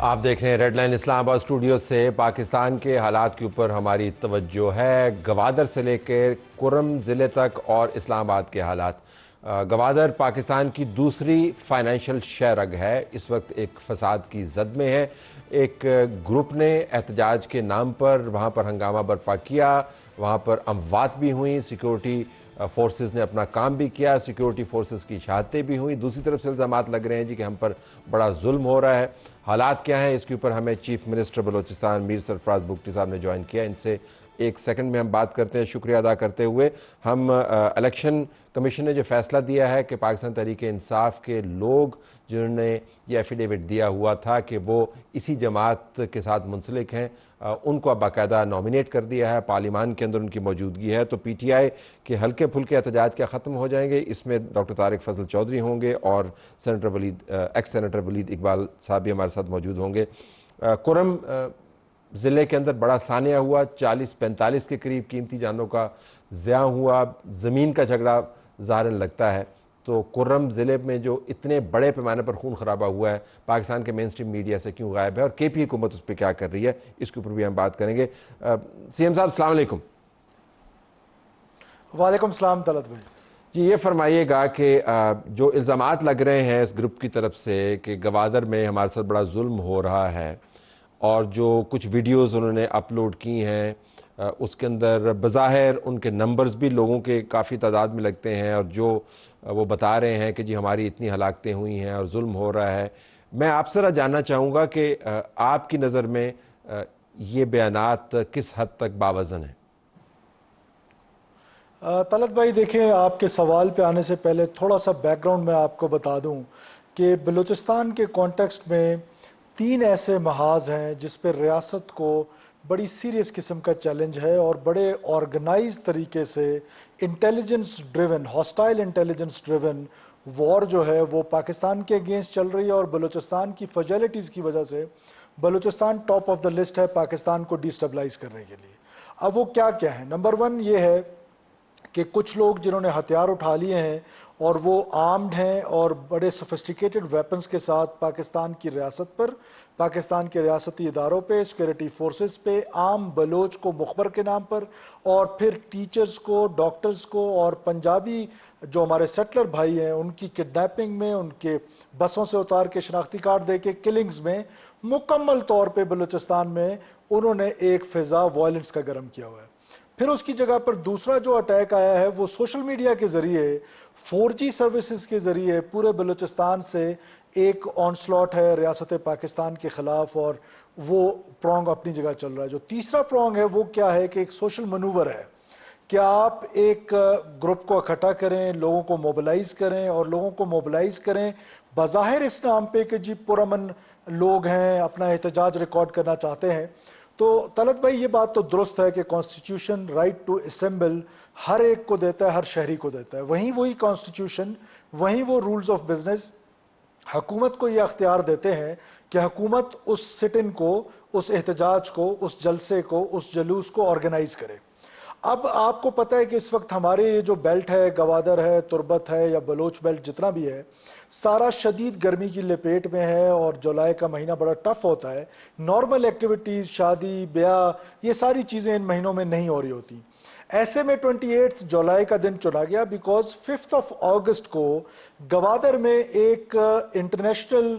آپ دیکھ رہے ہیں ریڈ لائن اسلام آباد اسٹوڈیو سے۔ پاکستان کے حالات کے اوپر ہماری توجہ ہے، گوادر سے لے کے کرم ضلع تک اور اسلام آباد کے حالات۔ گوادر پاکستان کی دوسری فائنینشیل شہرگ ہے، اس وقت ایک فساد کی زد میں ہے۔ ایک گروپ نے احتجاج کے نام پر وہاں پر ہنگامہ برپا کیا، وہاں پر اموات بھی ہوئیں، سیکیورٹی فورسز نے اپنا کام بھی کیا، سیکیورٹی فورسز کی شہادتیں بھی ہوئیں۔ دوسری طرف سے الزامات لگ رہے ہیں کہ ہم پر بڑا ظلم ہو رہا ہے۔ حالات کیا ہیں اس کے اوپر ہمیں چیف منسٹر بلوچستان میر سرفراز بگٹی صاحب نے جوائن کیا۔ ان سے ایک سیکنڈ میں ہم بات کرتے ہیں، شکریہ ادا کرتے ہوئے ہم الیکشن کمیشن نے جو فیصلہ دیا ہے کہ پاکستان تحریک انصاف کے لوگ جنہوں نے یہ ایفیڈیوٹ دیا ہوا تھا کہ وہ اسی جماعت کے ساتھ منسلک ہیں، ان کو اب باقاعدہ نامینیٹ کر دیا ہے، پارلیمان کے اندر ان کی موجودگی ہے، تو پی ٹی آئی کے ہلکے پھلکے احتجاج کیا ختم ہو جائیں گے۔ اس میں ڈاکٹر طارق فضل چودھری ہوں گے اور ایکس سینیٹر ولید اقبال صاحب بھی ہمارے ساتھ موجود ہوں گے۔ کرم ضلع کے اندر بڑا سانحہ ہوا، 40-45 کے قریب قیمتی جانوں کا ضیاع ہوا، زمین کا جھگڑا ظاہراً لگتا ہے۔ تو کرم ضلع میں جو اتنے بڑے پیمانے پر خون خرابہ ہوا ہے، پاکستان کے مین سٹریم میڈیا سے کیوں غائب ہے اور کے پی حکومت اس پہ کیا کر رہی ہے، اس کے اوپر بھی ہم بات کریں گے۔ سی ایم صاحب السلام علیکم۔ وعلیکم السلام طلعت بھائی۔ جی یہ فرمائیے گا کہ جو الزامات لگ رہے ہیں اس گروپ کی طرف سے کہ گوادر میں ہمارے ساتھ بڑا ظلم ہو رہا ہے، اور جو کچھ ویڈیوز انہوں نے اپلوڈ کی ہیں اس کے اندر بظاہر ان کے نمبرز بھی لوگوں کے کافی تعداد میں لگتے ہیں، اور جو وہ بتا رہے ہیں کہ جی ہماری اتنی ہلاکتیں ہوئی ہیں اور ظلم ہو رہا ہے۔ میں آپ سے جاننا چاہوں گا کہ آپ کی نظر میں یہ بیانات کس حد تک باوزن ہیں؟ طلعت بھائی دیکھیں، آپ کے سوال پہ آنے سے پہلے تھوڑا سا بیک گراؤنڈ میں آپ کو بتا دوں کہ بلوچستان کے کانٹیکسٹ میں 3 ایسے محاذ ہیں جس پہ ریاست کو بڑی سیریس قسم کا چیلنج ہے، اور بڑے آرگنائز طریقے سے intelligence driven, hostile intelligence driven war جو ہے وہ پاکستان کے اگینسٹ چل رہی ہے، اور بلوچستان کی فجیلٹیز کی وجہ سے Balochistan top of the list ہے پاکستان کو ڈیسٹیبلائز کرنے کے لیے۔ اب وہ کیا کیا ہے؟ نمبر 1 یہ ہے کہ کچھ لوگ جنہوں نے ہتھیار اٹھا لیے ہیں اور وہ آرمڈ ہیں اور بڑے سوفسٹیکیٹڈ ویپنز کے ساتھ پاکستان کی ریاست پر، پاکستان کے ریاستی اداروں پہ، سیکورٹی فورسز پہ، عام بلوچ کو مخبر کے نام پر، اور پھر ٹیچرز کو، ڈاکٹرز کو، اور پنجابی جو ہمارے سیٹلر بھائی ہیں ان کی کڈنیپنگ میں، ان کے بسوں سے اتار کے شناختی کارڈ دے کے کلنگز میں مکمل طور پہ بلوچستان میں انہوں نے ایک فضا وائلنس کا گرم کیا ہوا ہے۔ پھر اس کی جگہ پر دوسرا جو اٹیک آیا ہے وہ سوشل میڈیا کے ذریعے، 4G سروسز کے ذریعے پورے بلوچستان سے ایک آن سلاٹ ہے ریاست پاکستان کے خلاف، اور وہ پرونگ اپنی جگہ چل رہا ہے۔ جو تیسرا پرونگ ہے وہ کیا ہے کہ ایک سوشل منور ہے کہ آپ ایک گروپ کو اکٹھا کریں، لوگوں کو موبلائز کریں، اور لوگوں کو موبلائز کریں بظاہر اس نام پہ کہ جی پرامن لوگ ہیں، اپنا احتجاج ریکارڈ کرنا چاہتے ہیں۔ تو طلعت بھائی یہ بات تو درست ہے کہ کانسٹیٹیوشن رائٹ ٹو اسمبل ہر ایک کو دیتا ہے، ہر شہری کو دیتا ہے، وہی کانسٹیٹیوشن، وہ رولز آف بزنس حکومت کو یہ اختیار دیتے ہیں کہ حکومت اس سٹ ان کو، اس احتجاج کو، اس جلسے کو، اس جلوس کو آرگنائز کرے۔ اب آپ کو پتہ ہے کہ اس وقت ہمارے یہ جو بیلٹ ہے، گوادر ہے، تربت ہے، یا بلوچ بیلٹ جتنا بھی ہے، سارا شدید گرمی کی لپیٹ میں ہے، اور جولائی کا مہینہ بڑا ٹف ہوتا ہے۔ نارمل ایکٹیویٹیز، شادی بیاہ، یہ ساری چیزیں ان مہینوں میں نہیں ہو رہی ہوتی۔ ایسے میں 28 جولائی کا دن چنا گیا بیکاز 5 اگست کو گوادر میں ایک انٹرنیشنل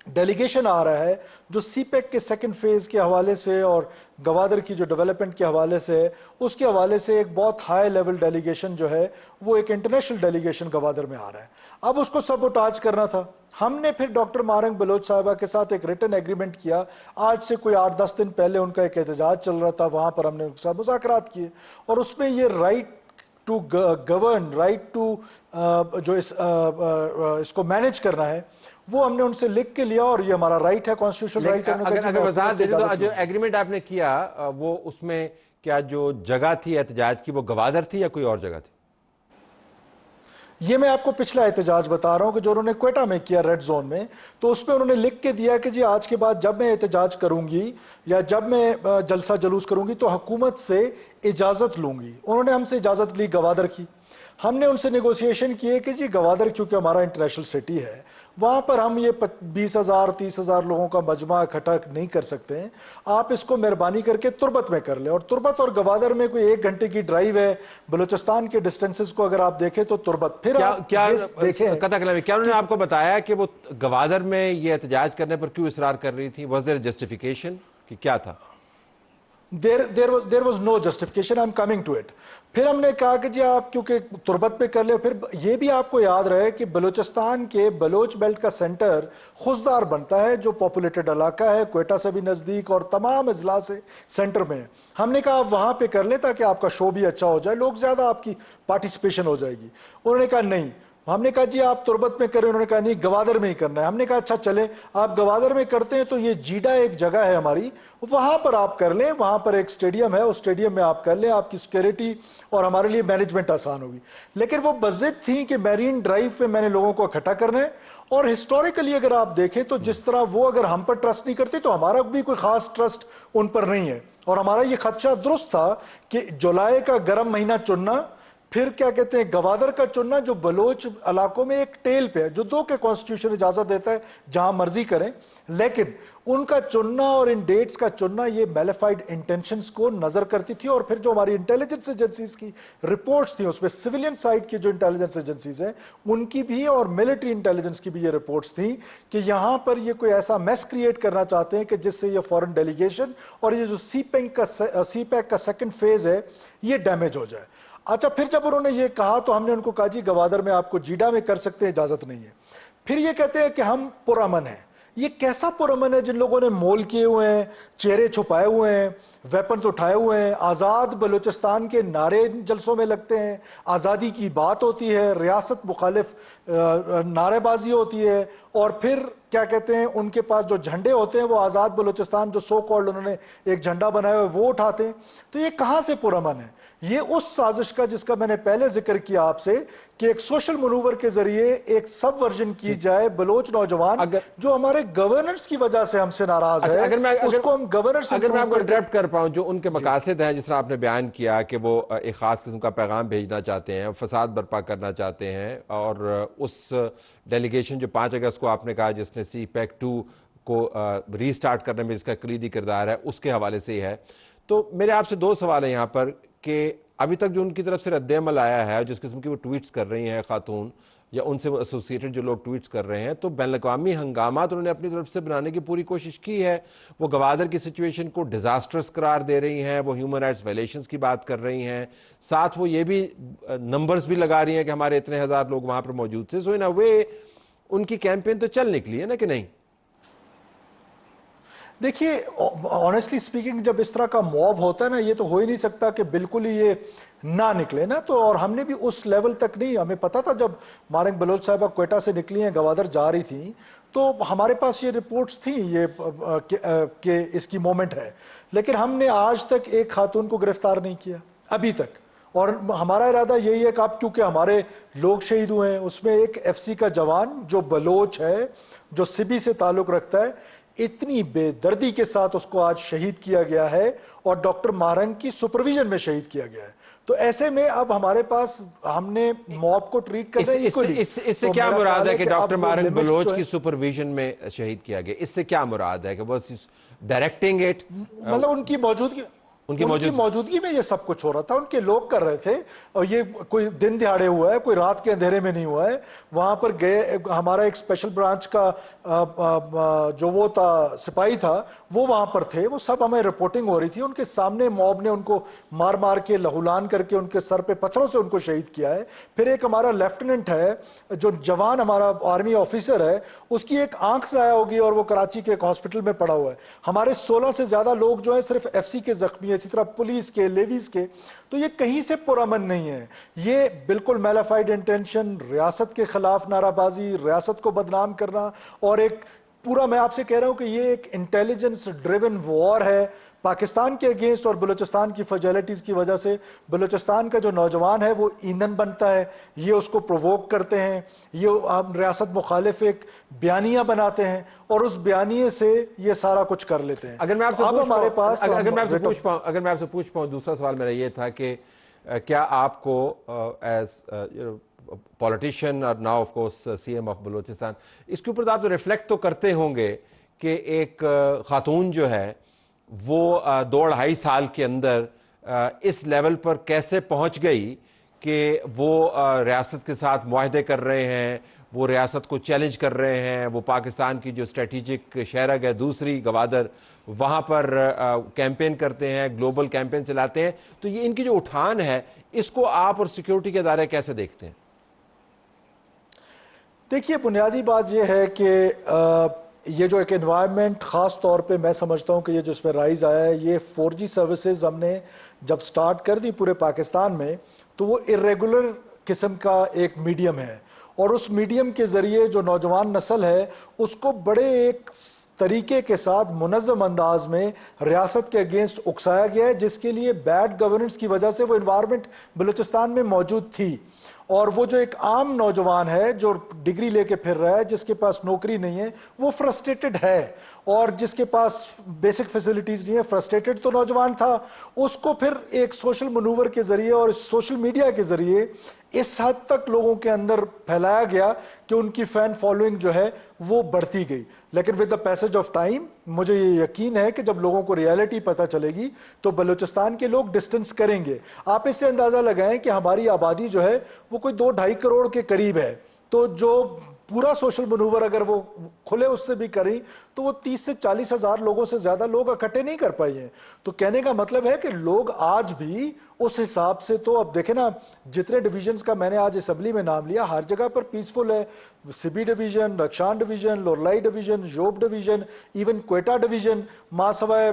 ڈیلیگیشن آ رہا ہے جو سی پیک کے سیکنڈ فیز کے حوالے سے اور گوادر کی جو ڈیولپمنٹ کے حوالے سے ہے، اس کے حوالے سے ایک بہت ہائی لیول ڈیلیگیشن جو ہے وہ ایک انٹرنیشنل ڈیلیگیشن گوادر میں آ رہا ہے۔ اب اس کو سبوٹاج کرنا تھا۔ ہم نے پھر ڈاکٹر مارنگ بلوچ صاحبہ کے ساتھ ایک ریٹن ایگریمنٹ کیا، آج سے کوئی 8-10 دن پہلے ان کا ایک احتجاج چل رہا تھا، وہاں پر ہم نے ان کے ساتھ مذاکرات کیے، اور اس میں یہ right to govern, right to جو اس کو مینیج کرنا ہے، وہ ہم نے ان سے لکھ کے لیا، اور یہ ہمارا رائٹ ہے کانسٹیٹیوشن رائٹ کرنے کا۔ اگر وضاحت دے دیں تو جو ایگریمنٹ آپ نے کیا وہ اس میں کیا جو جگہ تھی احتجاج کی وہ گوادر تھی یا کوئی اور جگہ تھی؟ یہ میں آپ کو پچھلا احتجاج بتا رہا ہوں کہ جو انہوں نے کوئٹہ میں کیا ریڈ زون میں، تو اس میں انہوں نے لکھ کے دیا کہ جی آج کے بعد جب میں احتجاج کروں گی یا جب میں جلسہ جلوس کروں گی تو حکومت سے اجازت لوں گی۔ انہوں نے ہم سے اجازت لی گوادر کی۔ ہم نے ان سے نیگوسیشن کیے کہ جی گوادر کیونکہ ہمارا انٹرنیشنل سٹی ہے، وہاں پر ہم یہ 20,000 30,000 لوگوں کا مجمع اکٹھا نہیں کر سکتے ہیں، آپ اس کو مہربانی کر کے تربت میں کر لیں۔ اور تربت اور گوادر میں کوئی 1 گھنٹے کی ڈرائیو ہے، بلوچستان کے ڈسٹینسز کو اگر آپ دیکھیں تو تربت، پھر آپ یہ دیکھیں قطع کلامی، کیا انہوں نے آپ کو بتایا کہ وہ گوادر میں یہ احتجاج کرنے پر کیوں اصرار کر رہی تھی؟ واز دیر جسٹیفیکیشن کہ کیا تھا؟ there was no justification. I'm coming to it. پھر ہم نے کہا کہ جی آپ کیونکہ تربت پہ کر لیں، پھر یہ بھی آپ کو یاد رہے کہ بلوچستان کے بلوچ بیلٹ کا سینٹر خوزدار بنتا ہے، جو پاپولیٹڈ علاقہ ہے، کوئٹہ سے بھی نزدیک اور تمام اضلاع سے سینٹر میں ہے۔ ہم نے کہا آپ وہاں پہ کر لیں تاکہ آپ کا شو بھی اچھا ہو جائے، لوگ زیادہ آپ کی پارٹیسپیشن ہو جائے گی۔ انہوں نے کہا نہیں۔ ہم نے کہا جی آپ تربت میں کریں، انہوں نے کہا نہیں گوادر میں ہی کرنا ہے۔ ہم نے کہا اچھا چلیں آپ گوادر میں کرتے ہیں تو یہ جیڈا ایک جگہ ہے ہماری، وہاں پر آپ کر لیں، وہاں پر ایک سٹیڈیم ہے، اس سٹیڈیم میں آپ کر لیں، آپ کی سیکیورٹی اور ہمارے لیے مینجمنٹ آسان ہوگی۔ لیکن وہ بضد تھیں کہ میرین ڈرائیو پہ میں نے لوگوں کو اکٹھا کرنا ہے، اور ہسٹوریکلی اگر آپ دیکھیں تو جس طرح وہ اگر ہم پر ٹرسٹ نہیں کرتے تو ہمارا بھی کوئی خاص ٹرسٹ ان پر نہیں ہے۔ اور ہمارا یہ خدشہ درست تھا کہ جولائی کا گرم مہینہ چننا، پھر کیا کہتے ہیں گوادر کا چننا جو بلوچ علاقوں میں ایک ٹیل پہ ہے، جو 2 کے کانسٹیٹیوشن اجازت دیتا ہے جہاں مرضی کریں، لیکن ان کا چننا اور ان ڈیٹس کا چننا یہ میلیفائڈ انٹینشنز کو نظر کرتی تھی۔ اور پھر جو ہماری انٹیلیجنس ایجنسیز کی رپورٹس تھیں، اس میں سویلین سائٹ کی جو انٹیلیجنس ایجنسیز ہیں ان کی بھی اور ملٹری انٹیلیجنس کی بھی یہ رپورٹس تھیں کہ یہاں پر یہ کوئی ایسا میس کریٹ کرنا چاہتے ہیں کہ جس سے یہ فورن ڈیلیگیشن اور یہ جو سی پیک کا سیکنڈ فیز ہے یہ ڈیمیج ہو جائے۔ اچھا پھر جب انہوں نے یہ کہا تو ہم نے ان کو کہا جی گوادر میں آپ کو جیڈا میں کر سکتے ہیں، اجازت نہیں ہے۔ پھر یہ کہتے ہیں کہ ہم پرامن ہیں۔ یہ کیسا پرامن ہے جن لوگوں نے مول کیے ہوئے ہیں، چہرے چھپائے ہوئے ہیں، ویپنز اٹھائے ہوئے ہیں، آزاد بلوچستان کے نعرے جلسوں میں لگتے ہیں، آزادی کی بات ہوتی ہے، ریاست مخالف نعرے بازی ہوتی ہے، اور پھر کیا کہتے ہیں ان کے پاس جو جھنڈے ہوتے ہیں وہ آزاد بلوچستان جو سو کالڈ انہوں نے ایک جھنڈا بنایا ہوا ہے وہ اٹھاتے ہیں۔ تو یہ کہاں سے پرامن ہے؟ یہ اس سازش کا جس کا میں نے پہلے ذکر کیا آپ سے کہ ایک سوشل منور کے ذریعے ایک سب ورژن کی جائے، بلوچ نوجوان جو ہمارے گورننس کی وجہ سے ہم سے ناراض ہے، اس کو ہم گورننس اگر میں آپ کو انٹرپٹ کر پاؤں، جو ان کے مقاصد ہیں جس طرح آپ نے بیان کیا کہ وہ ایک خاص قسم کا پیغام بھیجنا چاہتے ہیں، فساد برپا کرنا چاہتے ہیں، اور اس ڈیلیگیشن جو 5 اگست کو آپ نے کہا جس نے سی پیک 2 کو ری سٹارٹ کرنے میں جس کا کلیدی کردار ہے اس کے حوالے سے ہی ہے، تو میرے آپ سے 2 سوال ہیں یہاں پر کہ ابھی تک جو ان کی طرف سے رد عمل آیا ہے، جس قسم کی وہ ٹویٹس کر رہی ہیں خاتون یا ان سے ایسوسیٹڈ جو لوگ ٹویٹس کر رہے ہیں، تو بین الاقوامی ہنگامات انہوں نے اپنی طرف سے بنانے کی پوری کوشش کی ہے۔ وہ گوادر کی سچویشن کو ڈیزاسٹرس قرار دے رہی ہیں، وہ ہیومن رائٹس وائلیشنز کی بات کر رہی ہیں، ساتھ وہ یہ بھی نمبرز بھی لگا رہی ہیں کہ ہمارے اتنے ہزار لوگ وہاں پر موجود تھے۔ سو ان اے وے ان کی کیمپین تو چل نکلی ہے نا کہ نہیں؟ دیکھیے آنیسٹلی سپیکنگ جب اس طرح کا موب ہوتا ہے نا، یہ تو ہو ہی نہیں سکتا کہ بالکل ہی یہ نہ نکلے نا، تو اور ہم نے بھی اس لیول تک نہیں، ہمیں پتا تھا جب مارنگ بلوچ صاحبہ کوئٹہ سے نکلی ہیں گوادر جا رہی تھیں تو ہمارے پاس یہ رپورٹس تھیں یہ کہ اس کی مومنٹ ہے، لیکن ہم نے آج تک ایک خاتون کو گرفتار نہیں کیا ابھی تک، اور ہمارا ارادہ یہی ہے کہ اب کیونکہ ہمارے لوگ شہید ہوئے ہیں، اس میں ایک ایف سی کا جوان جو بلوچ ہے جو سبی سے تعلق رکھتا ہے، اتنی بے دردی کے ساتھ اس کو آج شہید کیا گیا ہے اور ڈاکٹر مارنگ کی سپرویژن میں شہید کیا گیا ہے۔ تو ایسے میں اب ہمارے پاس ہم نے موب کو ٹریٹ کرنا ہے ایکولی۔ اس سے کیا مراد ہے کہ ڈاکٹر مارنگ بلوچ کی سپرویژن میں شہید کیا گیا؟ اس سے کیا مراد ہے کہ وہ ڈائریکٹنگ اٹ، مطلب ان کی موجودگی میں یہ سب کچھ ہو رہا تھا، ان کے لوگ کر رہے تھے، اور یہ کوئی دن دہاڑے ہوا ہے، کوئی رات کے اندھیرے میں نہیں ہوا ہے۔ وہاں پر گئے، ہمارا ایک اسپیشل برانچ کا جو وہ تھا سپاہی تھا وہ وہاں پر تھے، وہ سب ہمیں رپورٹنگ ہو رہی تھی، ان کے سامنے موب نے ان کو مار مار کے لہولان کر کے ان کے سر پہ پتھروں سے ان کو شہید کیا ہے۔ پھر ایک ہمارا لیفٹیننٹ ہے جو جوان ہمارا آرمی آفیسر ہے، اس کی ایک آنکھ ضائع ہوگی اور وہ کراچی کے ایک ہاسپٹل میں پڑا ہوا ہے۔ ہمارے 16 سے زیادہ لوگ جو ہیں صرف ایف سی کے زخمی ہیں، اسی طرح پولیس کے، لیویز کے۔ تو یہ کہیں سے پرامن نہیں ہے، یہ بالکل میلیفائڈ انٹینشن، ریاست کے خلاف نعرہ بازی، ریاست کو بدنام کرنا، اور ایک پورا، میں آپ سے کہہ رہا ہوں کہ یہ ایک انٹیلیجنس ڈریون وار ہے پاکستان کے اگینسٹ، اور بلوچستان کی فجیلٹیز کی وجہ سے بلوچستان کا جو نوجوان ہے وہ ایندھن بنتا ہے، یہ اس کو پرووک کرتے ہیں، یہ ریاست مخالف ایک بیانیہ بناتے ہیں اور اس بیانیے سے یہ سارا کچھ کر لیتے ہیں۔ اگر میں آپ سے پوچھ پاؤں دوسرا سوال میرا یہ تھا کہ کیا آپ کو ایز پولیٹیشین اور now of course C M of Balochistan اس کے اوپر آپ ریفلیکٹ تو کرتے ہوں گے کہ ایک خاتون جو ہے وہ 2-2.5 سال کے اندر اس لیول پر کیسے پہنچ گئی کہ وہ ریاست کے ساتھ معاہدے کر رہے ہیں، وہ ریاست کو چیلنج کر رہے ہیں، وہ پاکستان کی جو اسٹریٹجک شہرگ ہے دوسری گوادر وہاں پر کیمپین کرتے ہیں، گلوبل کیمپین چلاتے ہیں. تو یہ ان کی جو اٹھان ہے اس کو آپ اور سیکیورٹی کے ادارے کیسے دیکھتے ہیں؟ دیکھیے، بنیادی بات یہ ہے کہ یہ جو ایک انوائرمنٹ خاص طور پہ میں سمجھتا ہوں کہ یہ جو اس میں رائز آیا ہے، یہ 4G سروسز ہم نے جب سٹارٹ کر دی پورے پاکستان میں تو وہ ارریگولر قسم کا ایک میڈیم ہے، اور اس میڈیم کے ذریعے جو نوجوان نسل ہے اس کو بڑے ایک طریقے کے ساتھ منظم انداز میں ریاست کے اگینسٹ اکسایا گیا ہے، جس کے لیے بیڈ گورننس کی وجہ سے وہ انوائرمنٹ بلوچستان میں موجود تھی. اور وہ جو ایک عام نوجوان ہے جو ڈگری لے کے پھر رہا ہے، جس کے پاس نوکری نہیں ہے، وہ فرسٹریٹڈ ہے، اور جس کے پاس بیسک فیسلٹیز نہیں ہے، فرسٹریٹڈ تو نوجوان تھا. اس کو پھر ایک سوشل منور کے ذریعے اور سوشل میڈیا کے ذریعے اس حد تک لوگوں کے اندر پھیلایا گیا کہ ان کی فین فالوئنگ جو ہے وہ بڑھتی گئی. لیکن with the passage of time مجھے یہ یقین ہے کہ جب لوگوں کو ریالٹی پتہ چلے گی تو بلوچستان کے لوگ ڈسٹنس کریں گے. آپ اس سے اندازہ لگائیں کہ ہماری آبادی جو ہے وہ کوئی 2-2.5 کروڑ کے قریب ہے، تو جو پورا سوشل منور اگر وہ کھلے اس سے بھی کریں تو وہ 30 سے 40 ہزار لوگوں سے زیادہ لوگ اکٹھے نہیں کر پائے ہیں. تو کہنے کا مطلب ہے کہ لوگ آج بھی اس حساب سے، تو اب دیکھیں نا جتنے ڈویژنز کا میں نے آج اسمبلی میں نام لیا ہر جگہ پر پیسفل ہے. Sibi division, Rakhshan division, Loralai division, Zhob division, even Quetta division, ماں سوائے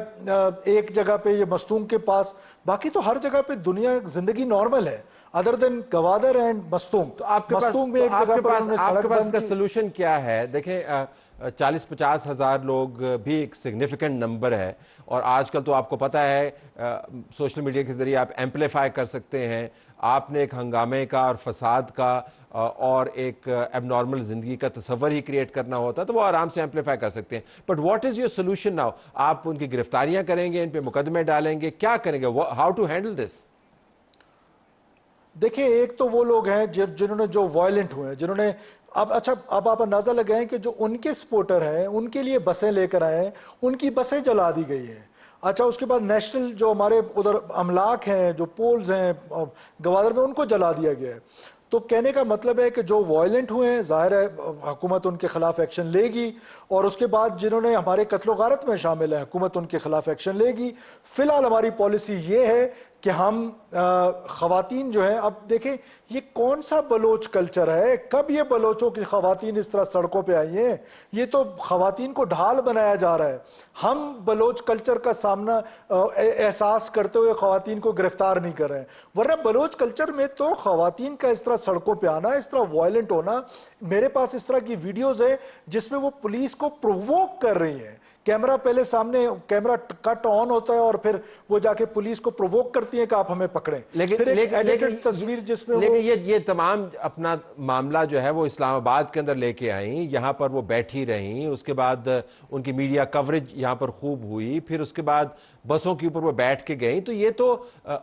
ایک جگہ پہ یہ مستونگ کے پاس، باقی تو ہر جگہ پہ دنیا زندگی نارمل ہے other than Gwadar and Mastung. تو آپ کے پاس مستونگ میں ایک جگہ پر انہوں نے سڑک بند کا کی. سلوشن کیا ہے؟ دیکھیں 40-50 ہزار لوگ بھی ایک سگنیفیکنٹ نمبر ہے، اور آج کل تو آپ کو پتہ ہے سوشل میڈیا کے ذریعے آپ ایمپلیفائی کر سکتے ہیں. آپ نے ایک ہنگامے کا اور فساد کا اور ایک ایب نارمل زندگی کا تصور ہی کریٹ کرنا ہوتا تو وہ آرام سے ایمپلیفائی کر سکتے ہیں. But what is your solution now? آپ ان کی گرفتاریاں کریں گے، ان پہ مقدمے ڈالیں گے، کیا کریں گے؟ How to handle this? دیکھیں، ایک تو وہ لوگ ہیں جنہوں نے جو وائلنٹ ہوئے ہیں، جنہوں نے اب آپ اندازہ لگائیں کہ جو ان کے سپورٹر ہیں ان کے لیے بسیں لے کر آئے ہیں، ان کی بسیں جلا دی گئی ہیں. اچھا، اس کے بعد نیشنل جو ہمارے ادھر املاک ہیں، جو پولز ہیں گوادر میں، ان کو جلا دیا گیا ہے. تو کہنے کا مطلب ہے کہ جو وائلنٹ ہوئے ہیں ظاہر ہے حکومت ان کے خلاف ایکشن لے گی، اور اس کے بعد جنہوں نے ہمارے قتل و غارت میں شامل ہیں حکومت ان کے خلاف ایکشن لے گی. فی الحال ہماری پالیسی یہ ہے کہ ہم خواتین جو ہیں، اب دیکھیں یہ کون سا بلوچ کلچر ہے؟ کب یہ بلوچوں کی خواتین اس طرح سڑکوں پہ آئی ہیں؟ یہ تو خواتین کو ڈھال بنایا جا رہا ہے. ہم بلوچ کلچر کا سامنا احساس کرتے ہوئے خواتین کو گرفتار نہیں کر رہے ہیں، ورنہ بلوچ کلچر میں تو خواتین کا اس طرح سڑکوں پہ آنا، اس طرح وائلنٹ ہونا، میرے پاس اس طرح کی ویڈیوز ہے جس میں وہ پولیس کو پروووک کر رہی ہیں. کیمرہ پہلے سامنے، کیمرہ کٹ آن ہوتا ہے اور پھر وہ جا کے پولیس کو پرووک کرتی ہیں کہ آپ ہمیں پکڑیں. پھر ایک ایڈیٹڈ تصویر جس میں لیکن یہ تمام اپنا معاملہ جو ہے وہ اسلام آباد کے اندر لے کے آئیں، یہاں پر وہ بیٹھی رہیں، اس کے بعد ان کی میڈیا کوریج یہاں پر خوب ہوئی، پھر اس کے بعد بسوں کے اوپر وہ بیٹھ کے گئیں. تو یہ تو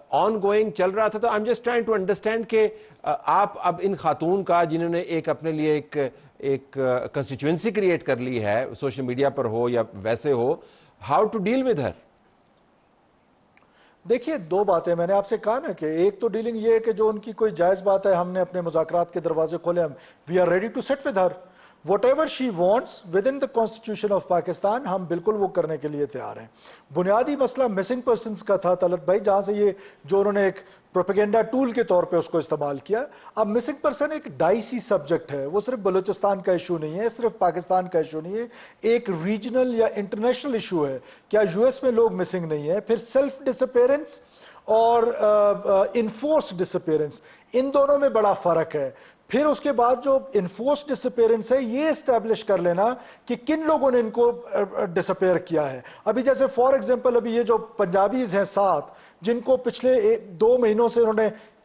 آن گوئنگ چل رہا تھا. تو I am just trying to understand کہ آپ اب ان خاتون کا جنہوں نے ایک اپنے لیے ایک کنسٹیچوئنسی کریٹ کر لی ہے، سوشل میڈیا پر ہو یا ویسے ہو، how to deal with her? دیکھیے، دو باتیں میں نے آپ سے کہا نا کہ ایک تو ڈیلنگ یہ ہے کہ جو ان کی کوئی جائز بات ہے، ہم نے اپنے مذاکرات کے دروازے کھولے، ہم we are ready to sit with her whatever she wants within the constitution of Pakistan. ہم بالکل وہ کرنے کے لیے تیار ہیں. بنیادی مسئلہ مسنگ پرسنس کا تھا طلعت بھائی، جہاں سے یہ جو انہوں نے ایک پروپیگنڈا ٹول کے طور پہ اس کو استعمال کیا. اب مسنگ پرسن ایک ڈائسی سبجیکٹ ہے، وہ صرف بلوچستان کا ایشو نہیں ہے، صرف پاکستان کا ایشو نہیں ہے، ایک ریجنل یا انٹرنیشنل ایشو ہے. کیا یو ایس میں لوگ مسنگ نہیں ہیں؟ پھر سیلف ڈس اپیرنس اور انفورس ڈس اپیرنس، ان دونوں میں بڑا فرق ہے. پھر اس کے بعد جو انفورس ڈس اپیرنس ہے، یہ اسٹیبلش کر لینا کہ کن لوگوں نے ان کو ڈس اپیئر کیا ہے. ابھی جیسے فار ایگزامپل ابھی یہ جو پنجابیز ہیں 7 جن کو پچھلے 2 مہینوں سے انہوں نے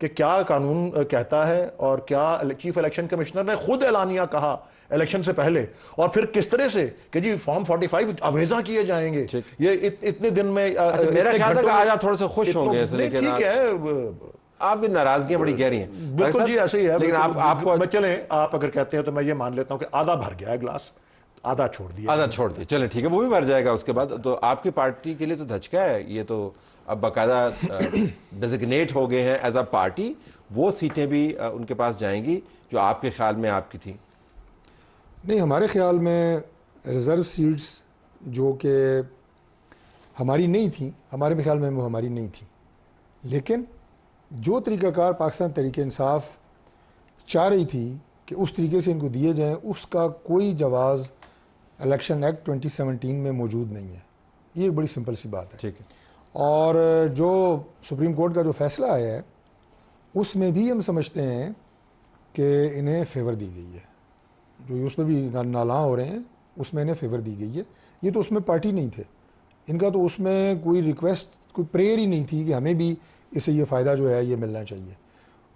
کہ کیا قانون کہتا ہے اور کیا چیف الیکشن کمشنر نے خود اعلانیہ کہا الیکشن سے پہلے، اور پھر کس طرح سے کہ جی فارم 45 آویزاں کیے جائیں گے یہ اتنے دن میں. میرا خیال تھا کہ آج آپ تھوڑے سے خوش ہوں گے، لیکن ٹھیک ہے آپ کی ناراضگیاں بڑی گہری ہیں. بالکل جی ایسے ہی ہے. لیکن آپ کو چلیں آپ اگر کہتے ہیں تو میں یہ مان لیتا ہوں کہ آدھا بھر گیا ہے گلاس، آدھا چھوڑ دیا. آدھا چھوڑ دیا، چلیں ٹھیک ہے، وہ بھی بھر جائے گا اس کے بعد. تو آپ کی پارٹی کے لیے تو دھچکا ہے یہ، تو اب باقاعدہ ڈیزگنیٹ ہو گئے ہیں ایز اے پارٹی، وہ سیٹیں بھی ان کے پاس جائیں گی جو آپ کے خیال میں آپ کی تھیں. نہیں، ہمارے خیال میں ریزرو سیٹس جو کہ ہماری نہیں تھیں، ہمارے خیال میں وہ ہماری نہیں تھیں، لیکن جو طریقہ کار پاکستان تحریک انصاف چاہ رہی تھی کہ اس طریقے سے ان کو دیے جائیں، اس کا کوئی جواز الیکشن ایکٹ 2017 میں موجود نہیں ہے. یہ ایک بڑی سمپل سی بات ہے. ٹھیک ہے. اور جو سپریم کورٹ کا جو فیصلہ آیا ہے اس میں بھی ہم سمجھتے ہیں کہ انہیں فیور دی گئی ہے. جو اس میں بھی نالاں ہو رہے ہیں اس میں انہیں فیور دی گئی ہے. یہ تو اس میں پارٹی نہیں تھے ان کا، تو اس میں کوئی ریکویسٹ، کوئی پریئر ہی نہیں تھی کہ ہمیں بھی اس سے یہ فائدہ جو ہے یہ ملنا چاہیے.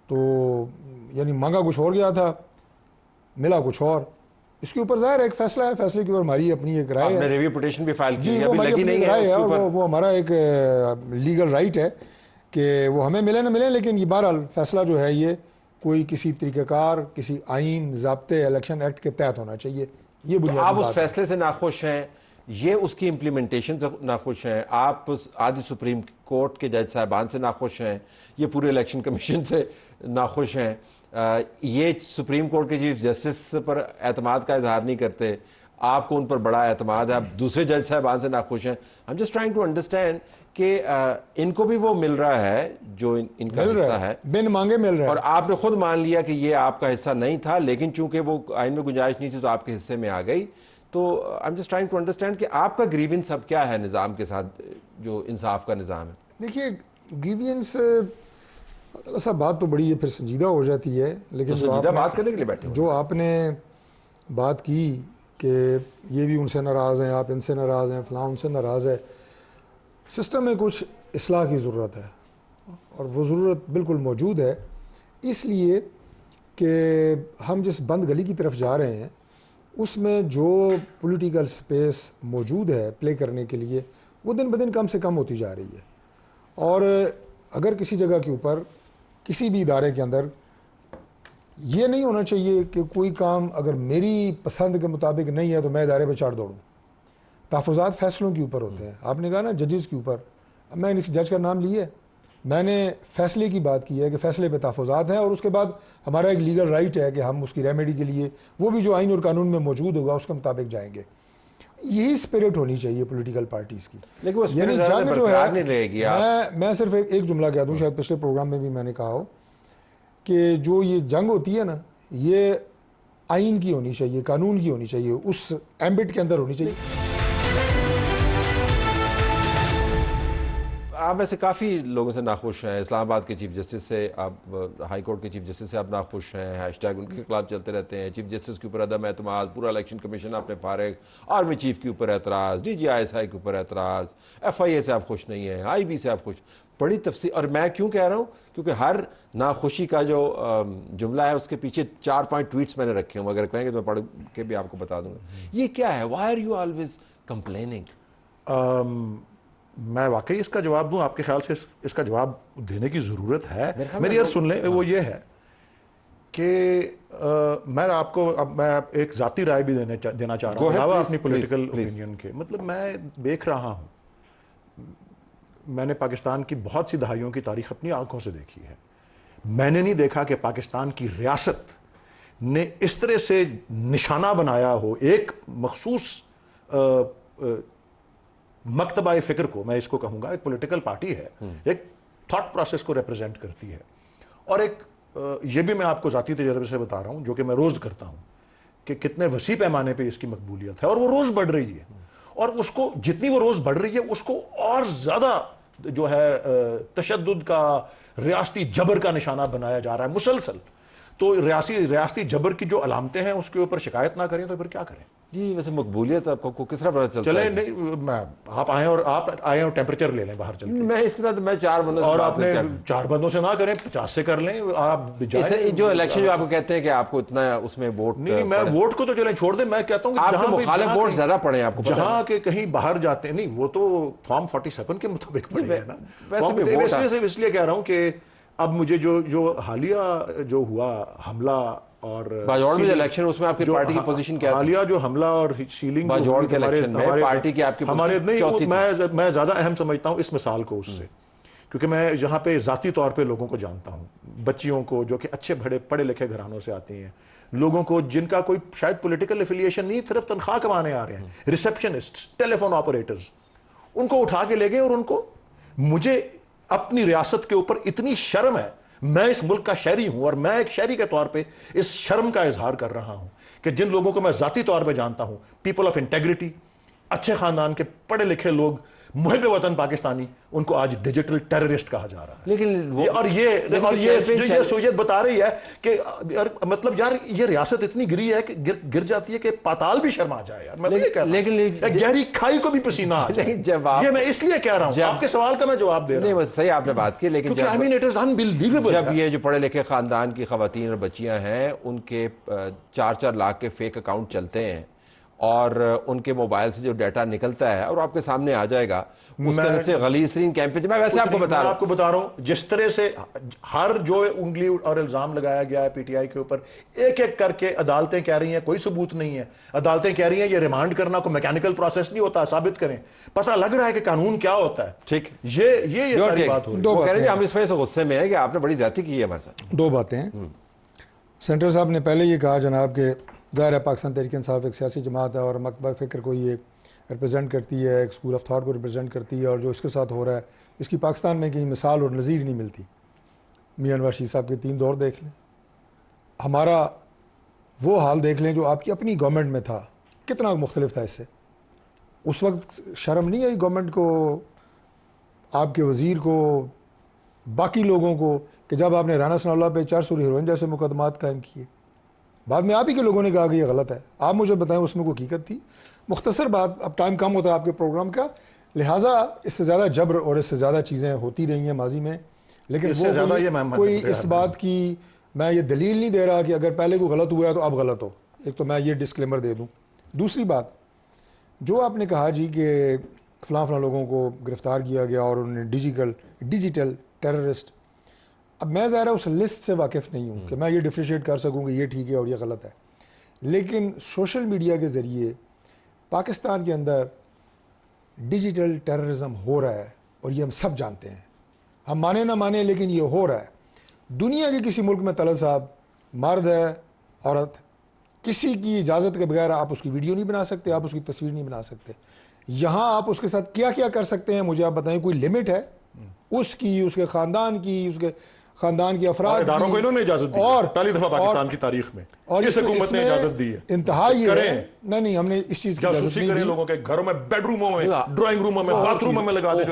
تو یعنی مانگا کچھ اور گیا تھا، ملا کچھ اور. اس کے اوپر ظاہر ایک فیصلہ ہے، فیصلے کے اوپر ہماری اپنی ایک رائے ہے. ریویو پٹیشن بھی فائل کی جی، ہے، وہ ابھی ہماری لگی اپنی نہیں رائے ہے ہے اور وہ ہمارا ایک لیگل رائٹ ہے کہ وہ ہمیں ملے نہ ملے، لیکن یہ بہرحال فیصلہ جو ہے یہ کوئی کسی طریقہ کار، کسی آئین، ضابطے، الیکشن ایکٹ کے تحت ہونا چاہیے. یہ بنیادی آپ اس بات فیصلے سے ناخوش ہیں، یہ اس کی امپلیمنٹیشن سے ناخوش ہیں، آپ آدھی سپریم کورٹ کے جج صاحبان سے ناخوش ہیں، یہ پورے الیکشن کمیشن سے ناخوش ہیں، یہ سپریم کورٹ کے چیف جسٹس پر اعتماد کا اظہار نہیں کرتے، آپ کو ان پر بڑا اعتماد ہے، آپ دوسرے جج صاحبان سے ناخوش ہیں. I'm just trying to understand کہ ان کو بھی وہ مل رہا ہے جو ان کا مل حصہ رہا ہے، بن مانگے مل رہا اور ہے. آپ نے خود مان لیا کہ یہ آپ کا حصہ نہیں تھا، لیکن چونکہ وہ آئین میں گنجائش نہیں تھی تو آپ کے حصے میں آ گئی. تو I'm just trying to understand کہ آپ کا گریونس اب کیا ہے نظام کے ساتھ، جو انصاف کا نظام ہے. دیکھیے گریوینس اللہ صاحب بات تو بڑی ہے، پھر سنجیدہ ہو جاتی ہے، لیکن تو سنجیدہ بات کرنے کے لیے بیٹھے جو آپ نے بات کی کہ یہ بھی ان سے ناراض ہیں، آپ ان سے ناراض ہیں، فلاں ان سے ناراض ہے. سسٹم میں کچھ اصلاح کی ضرورت ہے اور وہ ضرورت بالکل موجود ہے، اس لیے کہ ہم جس بند گلی کی طرف جا رہے ہیں اس میں جو پولیٹیکل سپیس موجود ہے پلے کرنے کے لیے وہ دن بدن کم سے کم ہوتی جا رہی ہے. اور اگر کسی جگہ کے اوپر کسی بھی ادارے کے اندر یہ نہیں ہونا چاہیے کہ کوئی کام اگر میری پسند کے مطابق نہیں ہے تو میں ادارے پہ چڑھ دوڑوں. تحفظات فیصلوں کے اوپر ہوتے ہیں. آپ نے کہا نا ججز کے اوپر، اب میں نے اس جج کا نام لیا ہے، میں نے فیصلے کی بات کی ہے کہ فیصلے پہ تحفظات ہیں، اور اس کے بعد ہمارا ایک لیگل رائٹ ہے کہ ہم اس کی ریمیڈی کے لیے وہ بھی جو آئین اور قانون میں موجود ہوگا اس کے مطابق جائیں گے. یہی اسپرٹ ہونی چاہیے پولیٹیکل پارٹیز کی. لیکن وہ یعنی spirit جنگ جو برقرار نہیں ہے، رہے گی. میں صرف ایک جملہ کہہ دوں، شاید پچھلے پروگرام میں بھی میں نے کہا ہو کہ جو یہ جنگ ہوتی ہے نا یہ آئین کی ہونی چاہیے، قانون کی ہونی چاہیے، اس ایمبٹ کے اندر ہونی چاہیے. آپ ویسے کافی لوگوں سے ناخوش ہیں، اسلام آباد کے چیف جسٹس سے، آپ ہائی کورٹ کے چیف جسٹس سے آپ ناخوش ہیں، ہیش ٹیگ ان کے خلاف چلتے رہتے ہیں، چیف جسٹس کے اوپر عدم اعتماد، پورا الیکشن کمیشن آپ نے فارغ، آرمی چیف کے اوپر اعتراض، D G I S I کے اوپر اعتراض، ایف آئی اے سے آپ خوش نہیں ہیں، آئی بی سے آپ خوش. بڑی تفصیل، اور میں کیوں کہہ رہا ہوں کیونکہ ہر ناخوشی کا جو جملہ ہے اس کے پیچھے 4-5 ٹویٹس میں نے رکھے ہوں، اگر کہیں گے تو میں پڑھ کے بھی آپ کو بتا دوں گا. یہ کیا ہے؟ Why are you always complaining? میں واقعی اس کا جواب دوں؟ آپ کے خیال سے اس کا جواب دینے کی ضرورت ہے؟ میری یار سن لیں، وہ یہ ہے کہ میں آپ کو اب میں ایک ذاتی رائے بھی دینا چاہ رہا ہوں علاوہ اپنی پولیٹیکل اوپینین کے. مطلب میں دیکھ رہا ہوں، میں نے پاکستان کی بہت سی دہائیوں کی تاریخ اپنی آنکھوں سے دیکھی ہے. میں نے نہیں دیکھا کہ پاکستان کی ریاست نے اس طرح سے نشانہ بنایا ہو ایک مخصوص مکتبہ فکر کو. میں اس کو کہوں گا ایک پولیٹیکل پارٹی ہے، ایک تھاٹ پروسیس کو ریپرزینٹ کرتی ہے، اور ایک یہ بھی میں آپ کو ذاتی تجربے سے بتا رہا ہوں جو کہ میں روز کرتا ہوں کہ کتنے وسیع پیمانے پہ اس کی مقبولیت ہے، اور وہ روز بڑھ رہی ہے. اور اس کو جتنی وہ روز بڑھ رہی ہے اس کو اور زیادہ جو ہے تشدد کا، ریاستی جبر کا نشانہ بنایا جا رہا ہے مسلسل. تو ریاستی جبر کی جو علامتیں ہیں اس کے اوپر شکایت نہ کریں تو پھر کیا کریں؟ جی ویسے مقبولیت آپ کو کس طرح پتہ چلتا چلے ہے؟ نہیں میں آپ آئیں اور آپ آئیں اور ٹیمپریچر لے لیں باہر چل کے، میں اس طرح تو میں 4 بندوں سے اور بات آپ نے کر 4 بندوں سے نہ کریں 50 سے کر لیں آپ اسے جو الیکشن جو آپ کو کہتے ہیں کہ آپ کو اتنا اس میں ووٹ نہیں میں ووٹ کو تو چلیں چھوڑ دیں، میں کہتا ہوں کہ آپ کے جہاں مخالف ووٹ زیادہ پڑے ہیں آپ کو پتہ ہے؟ جہاں کہ کہیں باہر جاتے ہیں، نہیں وہ تو فارم 47 کے مطابق پڑے ہیں نا، ویسے بھی ووٹ اس لیے کہہ رہا ہوں کہ اب مجھے جو حالیہ جو ہوا حملہ اور باجوڑ میں جو الیکشن اس میں آپ کی پارٹی کی پوزیشن کیا تھی؟ حالیہ جو حملہ اور سیلنگ باجوڑ کے الیکشن میں پارٹی کی آپ کی ہمارے پوزیشن چوتھی نہیں میں زیادہ اہم سمجھتا ہوں اس مثال کو اس سے، کیونکہ میں یہاں پہ ذاتی طور پہ لوگوں کو جانتا ہوں، بچیوں کو جو کہ اچھے پڑھے لکھے گھرانوں سے آتی ہیں، لوگوں کو جن کا کوئی شاید پولیٹیکل افیلیشن نہیں، صرف تنخواہ کمانے آ رہے ہیں، ریسیپشنسٹ، ٹیلی فون آپریٹرز، ان کو اٹھا کے لے گئے اور ان کو، مجھے اپنی ریاست کے اوپر اتنی شرم ہے، میں اس ملک کا شہری ہوں اور میں ایک شہری کے طور پہ اس شرم کا اظہار کر رہا ہوں کہ جن لوگوں کو میں ذاتی طور پہ جانتا ہوں، پیپل آف انٹیگریٹی، اچھے خاندان کے پڑھے لکھے لوگ، محب وطن پاکستانی، ان کو آج ڈیجیٹل ٹیررسٹ کہا جا رہا ہے۔ لیکن اور یہ سوچیت بتا رہی ہے کہ مطلب یار یہ ریاست اتنی گری ہے کہ گر جاتی ہے کہ پاتال بھی شرم آ جائے یار، میں یہ کہہ رہا ہوں گہری کھائی کو بھی پسینہ آ جائے، یہ میں اس لیے کہہ رہا ہوں، آپ کے سوال کا میں جواب دے رہا ہوں، نہیں صحیح آپ نے بات کی، لیکن جب یہ جو پڑھے لکھے خاندان کی خواتین اور بچیاں ہیں ان کے 4 لاکھ کے فیک اکاؤنٹ چلتے ہیں اور ان کے موبائل سے جو ڈیٹا نکلتا ہے اور آپ کے سامنے آ جائے گا اس کے اندر سے غلیظ ترین کیمپین، میں ویسے آپ کو بتا رہا ہوں جس طرح سے ہر جو انگلی اور الزام لگایا گیا ہے پی ٹی آئی کے اوپر، ایک ایک کر کے عدالتیں کہہ رہی ہیں کوئی ثبوت نہیں ہے، عدالتیں کہہ رہی ہیں یہ ریمانڈ کرنا کوئی میکینیکل پروسیس نہیں ہوتا، ثابت کریں، پتہ لگ رہا ہے کہ قانون کیا ہوتا ہے، ٹھیک یہ ساری بات ہو رہی ہے۔ وہ کہہ رہے ہیں ہم اس وجہ سے غصے میں ہیں کہ آپ نے بڑی زیادتی کی ہے ہمارے ساتھ۔ 2 باتیں ہیں، سینٹر صاحب نے پہلے یہ کہا جناب کہ ظاہر ہے پاکستان تحریک انصاف ایک سیاسی جماعت ہے اور مکتبہ فکر کو یہ ریپرزینٹ کرتی ہے، ایک اسکول آف تھاٹ کو ریپرزینٹ کرتی ہے، اور جو اس کے ساتھ ہو رہا ہے اس کی پاکستان میں کہیں مثال اور نظیر نہیں ملتی۔ میاں انور شیخ صاحب کے 3 دور دیکھ لیں، ہمارا وہ حال دیکھ لیں جو آپ کی اپنی گورنمنٹ میں تھا، کتنا مختلف تھا اس سے۔ اس وقت شرم نہیں آئی گورنمنٹ کو، آپ کے وزیر کو، باقی لوگوں کو، کہ جب آپ نے رانا ثناء اللہ پہ 400 ہیروئن جیسے مقدمات قائم کیے، بعد میں آپ ہی کے لوگوں نے کہا کہ یہ غلط ہے، آپ مجھے بتائیں اس میں کوئی حقیقت تھی؟ مختصر بات، اب ٹائم کم ہوتا ہے آپ کے پروگرام کا، لہٰذا اس سے زیادہ جبر اور اس سے زیادہ چیزیں ہوتی رہی ہیں ماضی میں، لیکن وہ کوئی اس بات کی میں یہ دلیل نہیں دے رہا کہ اگر پہلے کوئی غلط ہوا ہے تو اب غلط ہو، ایک تو میں یہ ڈسکلیمر دے دوں۔ دوسری بات جو آپ نے کہا جی کہ فلاں لوگوں کو گرفتار کیا گیا اور انہوں نے ڈیجیٹل ٹیررسٹ، اب میں ظاہر ہے اس لسٹ سے واقف نہیں ہوں کہ میں یہ ڈیفریشیٹ کر سکوں کہ یہ ٹھیک ہے اور یہ غلط ہے، لیکن سوشل میڈیا کے ذریعے پاکستان کے اندر ڈیجیٹل ٹیررزم ہو رہا ہے اور یہ ہم سب جانتے ہیں، ہم مانے نہ مانے لیکن یہ ہو رہا ہے۔ دنیا کے کسی ملک میں طلعت صاحب مرد ہے عورت، کسی کی اجازت کے بغیر آپ اس کی ویڈیو نہیں بنا سکتے، آپ اس کی تصویر نہیں بنا سکتے، یہاں آپ اس کے ساتھ کیا کیا کر سکتے ہیں مجھے آپ بتائیں، کوئی لمٹ ہے اس کی، اس کے خاندان کی، اس کے خاندان کے افراد اداروں کو انہوں نے اجازت دی ہے، پہلی دفعہ پاکستان کی تاریخ میں اس حکومت نے اجازت دی ہے، انتہا یہ ہے نہیں ہم نے اس چیز کی اجازت نہیں دی، لوگوں کے گھروں میں، بیڈ روموں میں، ڈرائنگ روموں میں، باتھ روموں میں لگا دے،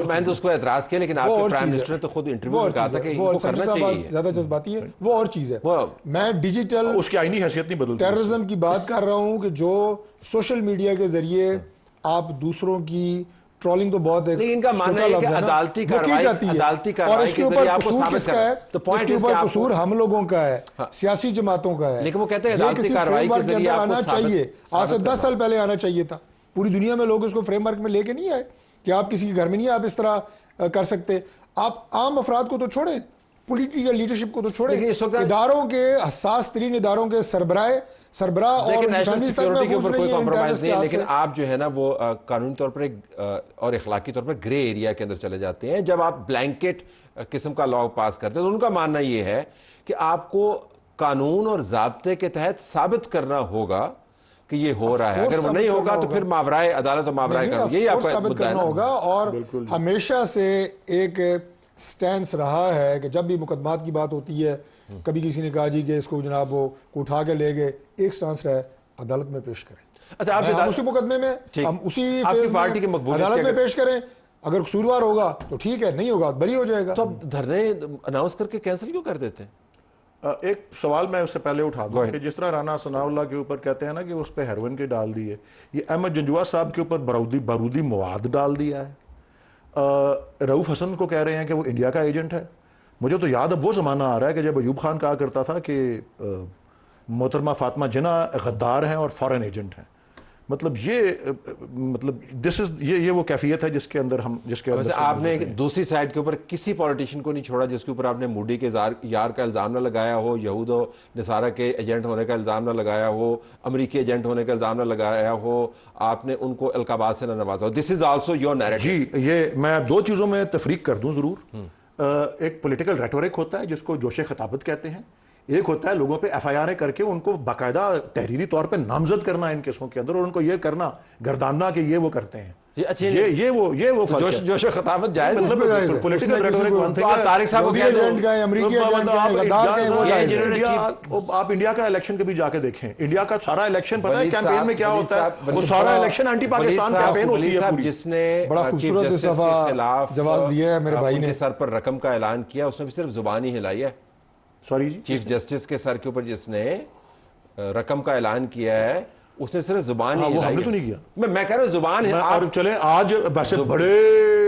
میں نے اس کو اعتراض کیا، لیکن آپ کے پرائم منسٹر نے تو خود انٹرویو میں کہا تھا کہ وہ کرنا چاہیے، زیادہ جذباتی ہے، وہ اور چیز ہے۔ میں ڈیجیٹل اس کی آئینی حیثیت نہیں بدلتی، ٹیررزم کی بات کر رہا ہوں کہ جو سوشل میڈیا کے ذریعے آپ دوسروں کی ٹرولنگ تو بہت ہے، لیکن ان کا ماننا ہے کہ عدالتی کارروائی اور اس کے اوپر قصور کس کا ہے؟ اس کے اوپر قصور ہم لوگوں کا ہے، سیاسی جماعتوں کا ہے، لیکن وہ کہتے ہیں عدالتی کارروائی کے ذریعے آنا چاہیے، آج سے 10 سال پہلے آنا چاہیے تھا، پوری دنیا میں لوگ اس کو فریم ورک میں لے کے نہیں آئے کہ آپ کسی کے گھر میں نہیں آپ اس طرح کر سکتے، آپ عام افراد کو تو چھوڑیں، پولیٹیکل لیڈرشپ کو تو چھوڑیں، اداروں کے حساس ترین اداروں کے سربراہ اور نیشنل سیکیورٹی کے اوپر کوئی کمپرومائز نہیں ہے، لیکن آپ جو ہے نا وہ قانونی طور پر اور اخلاقی طور پر گرے ایریا کے اندر چلے جاتے ہیں جب آپ بلینکٹ قسم کا لاء پاس کرتے ہیں۔ تو ان کا ماننا یہ ہے کہ آپ کو قانون اور ضابطے کے تحت ثابت کرنا ہوگا کہ یہ ہو رہا ہے، اگر وہ نہیں ہوگا تو پھر ماورائے عدالت و ماورائے قانون، یہی آپ کو ثابت کرنا ہوگا۔ اور ہمیشہ سے ایک سٹینس رہا ہے کہ جب بھی مقدمات کی بات ہوتی ہے، کبھی کسی نے کہا جی کہ اس کو جناب وہ اٹھا کے لے گئے، ایک سٹینس رہا ہے عدالت میں پیش کریں، اچھا آپ اسی مقدمے میں ہم اسی فیز میں عدالت میں پیش کریں، اگر قصوروار ہوگا تو ٹھیک ہے، نہیں ہوگا بری ہو جائے گا۔ تو اب دھرنے اناؤنس کر کے کینسل کیوں کر دیتے ہیں؟ ایک سوال میں اس سے پہلے اٹھا دوں کہ جس طرح رانا ثناء اللہ کے اوپر کہتے ہیں نا کہ اس پہ ہیروئن کے ڈال دیے، یہ احمد جنجوعہ صاحب کے اوپر بارودی مواد ڈال دیا ہے. رؤوف حسن کو کہہ رہے ہیں کہ وہ انڈیا کا ایجنٹ ہے. مجھے تو یاد اب وہ زمانہ آ رہا ہے کہ جب ایوب خان کہا کرتا تھا کہ محترمہ فاطمہ جناح غدار ہیں اور فارن ایجنٹ ہیں. مطلب یہ وہ کیفیت ہے جس کے اندر ویسے آپ نے دوسری سائڈ کے اوپر کسی پولیٹیشین کو نہیں چھوڑا جس کے اوپر آپ نے مودی کے یار کا الزام نہ لگایا ہو، یہود و نصارہ کے ایجنٹ ہونے کا الزام نہ لگایا ہو، امریکی ایجنٹ ہونے کا الزام نہ لگایا ہو، آپ نے ان کو القابات سے نہ نوازا ہو. دس از آلسو یور نیریٹو. جی، یہ میں دو چیزوں میں تفریق کر دوں ضرور. ایک پولیٹیکل ریٹورک ہوتا ہے جس کو جوش خطابت کہتے ہیں، ایک ہوتا ہے لوگوں پہ ایف آئی آریں کر کے ان کو باقاعدہ تحریری طور پہ نامزد کرنا ان کیسوں کے اندر، اور ان کو یہ کرنا گرداننا کہ یہ وہ کرتے ہیں. یہ وہ جوش و خطابت جائز ہے. مطلب پولیٹیکل ریٹورک ون تھنگ ہے. طارق صاحب کو کہہ دو آپ انڈیا کا الیکشن کبھی جا کے دیکھیں، انڈیا کا سارا الیکشن پتہ ہے کیمپین میں کیا ہوتا ہے، وہ سارا الیکشن اینٹی پاکستان کیمپین ہوتی ہے پوری. جس نے بڑا خوبصورت خلاف جواز دیا ہے میرے بھائی نے، سر پر رقم کا اعلان کیا، اس نے بھی صرف زبان ہی ہلائی ہے. سوری جی، چیف جسٹس کے سر کے اوپر جس نے رقم کا اعلان کیا ہے اس نے صرف زبان ہی ہلائی ہے. ہم نے تو نہیں کیا. میں کہہ رہا ہوں زبان ہے. اور چلیں آج ویسے بڑے